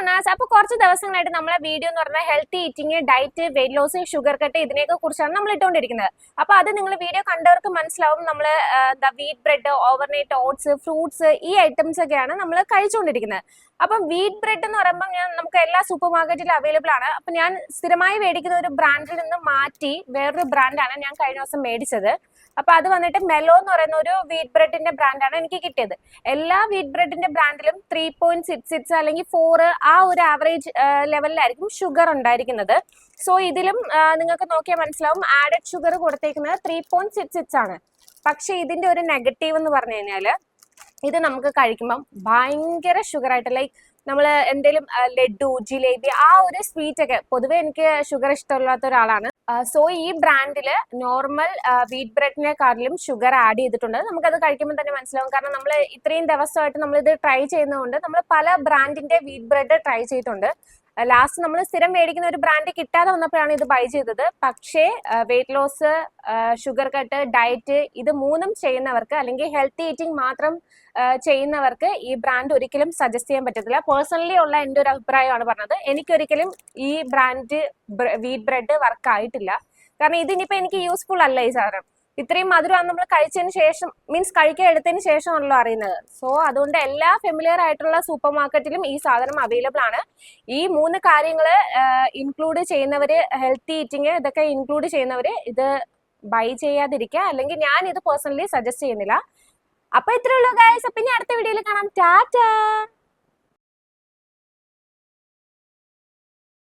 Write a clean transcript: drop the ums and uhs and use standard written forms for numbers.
അനാസ്. അപ്പൊ കുറച്ച് ദിവസങ്ങളായിട്ട് നമ്മളെ വീഡിയോ എന്ന് പറഞ്ഞാൽ healthy eating, diet, weight loss, sugar cut ഇതിനെയൊക്കെ കുറിച്ചാണ് നമ്മൾ ഇട്ടുകൊണ്ടിരിക്കുന്നത്. അപ്പൊ അത് നിങ്ങൾ വീഡിയോ കണ്ടവർക്ക് മനസ്സിലാവും. നമ്മൾ എന്താ wheat bread, overnight oats, fruits ഈ ഐറ്റംസ് ഒക്കെയാണ് നമ്മൾ കഴിച്ചുകൊണ്ടിരിക്കുന്നത്. അപ്പം വീറ്റ് ബ്രെഡ് എന്ന് പറയുമ്പോൾ നമുക്ക് എല്ലാ സൂപ്പർ മാർക്കറ്റിലും അവൈലബിൾ ആണ്. അപ്പൊ ഞാൻ സ്ഥിരമായി മേടിക്കുന്ന ഒരു ബ്രാൻഡിൽ നിന്ന് മാറ്റി വേറൊരു ബ്രാൻഡാണ് ഞാൻ കഴിഞ്ഞ ദിവസം മേടിച്ചത്. അപ്പൊ അത് വന്നിട്ട് മെലോ എന്ന് പറയുന്ന ഒരു വീറ്റ് ബ്രെഡിന്റെ ബ്രാൻഡാണ് എനിക്ക് കിട്ടിയത്. എല്ലാ വീറ്റ് ബ്രെഡിന്റെ ബ്രാൻഡിലും 3.66 അല്ലെങ്കിൽ 4 ആ ഒരു ആവറേജ് ലെവലിലായിരിക്കും ഷുഗർ ഉണ്ടായിരിക്കുന്നത്. സോ ഇതിലും നിങ്ങൾക്ക് നോക്കിയാൽ മനസ്സിലാവും ആഡഡ് ഷുഗർ കൊടുത്തേക്കുന്നത് 3.66 ആണ്. പക്ഷെ ഇതിന്റെ ഒരു നെഗറ്റീവ് എന്ന് പറഞ്ഞു കഴിഞ്ഞാല് ഇത് നമുക്ക് കഴിക്കുമ്പം ഭയങ്കര ഷുഗർ ആയിട്ട്, ലൈക്ക് നമ്മൾ എന്തെങ്കിലും ലഡു, ജിലേബി ആ ഒരു സ്വീറ്റ് ഒക്കെ, പൊതുവെ എനിക്ക് ഷുഗർ ഇഷ്ടമില്ലാത്ത ഒരാളാണ്. സോ ഈ ബ്രാൻഡില് നോർമൽ വീറ്റ് ബ്രെഡിനെക്കാട്ടിലും ഷുഗർ ആഡ് ചെയ്തിട്ടുണ്ട്. നമുക്കത് കഴിക്കുമ്പോൾ തന്നെ മനസ്സിലാവും. കാരണം നമ്മൾ ഇത്രയും ദിവസമായിട്ട് നമ്മൾ ഇത് ട്രൈ ചെയ്യുന്നതുകൊണ്ട് നമ്മൾ പല ബ്രാൻഡിന്റെ വീറ്റ് ബ്രെഡ് ട്രൈ ചെയ്തിട്ടുണ്ട്. ലാസ്റ്റ് നമ്മൾ സ്ഥിരം മേടിക്കുന്ന ഒരു ബ്രാൻഡ് കിട്ടാതെ വന്നപ്പോഴാണ് ഇത് ബൈ ചെയ്തത്. പക്ഷേ weight loss, sugar cut, diet ഇത് മൂന്നും ചെയ്യുന്നവർക്ക് അല്ലെങ്കിൽ ഹെൽത്തി ഈറ്റിംഗ് മാത്രം ചെയ്യുന്നവർക്ക് ഈ ബ്രാൻഡ് ഒരിക്കലും സജസ്റ്റ് ചെയ്യാൻ പറ്റത്തില്ല. പേഴ്സണലി ഉള്ള എൻ്റെ ഒരു അഭിപ്രായമാണ് പറഞ്ഞത്. എനിക്കൊരിക്കലും ഈ ബ്രാൻഡ് വീറ്റ് ബ്രെഡ് വർക്ക് ആയിട്ടില്ല. കാരണം ഇതിനിപ്പോൾ എനിക്ക് യൂസ്ഫുൾ അല്ല ഈ സാധനം. ഇത്രയും മധുരമാണ് നമ്മൾ കഴിച്ചതിന് ശേഷം, മീൻസ് കഴിക്കാൻ എടുത്തതിന് ശേഷമാണല്ലോ അറിയുന്നത്. സോ അതുകൊണ്ട് എല്ലാ ഫെമിലിയർ ആയിട്ടുള്ള സൂപ്പർ മാർക്കറ്റിലും ഈ സാധനം അവൈലബിൾ ആണ്. ഈ 3 കാര്യങ്ങൾ ഇൻക്ലൂഡ് ചെയ്യുന്നവര്, ഹെൽത്തി ഈറ്റിംഗ് ഇതൊക്കെ ഇൻക്ലൂഡ് ചെയ്യുന്നവര് ഇത് ബൈ ചെയ്യാതിരിക്കുക. അല്ലെങ്കിൽ ഞാൻ ഇത് പേഴ്സണലി സജസ്റ്റ് ചെയ്യുന്നില്ല. അപ്പൊ ഇത്രയുള്ളൂ ഗൈസ്. പിന്നെ അടുത്ത വീഡിയോയിൽ കാണാം. ടാറ്റാ.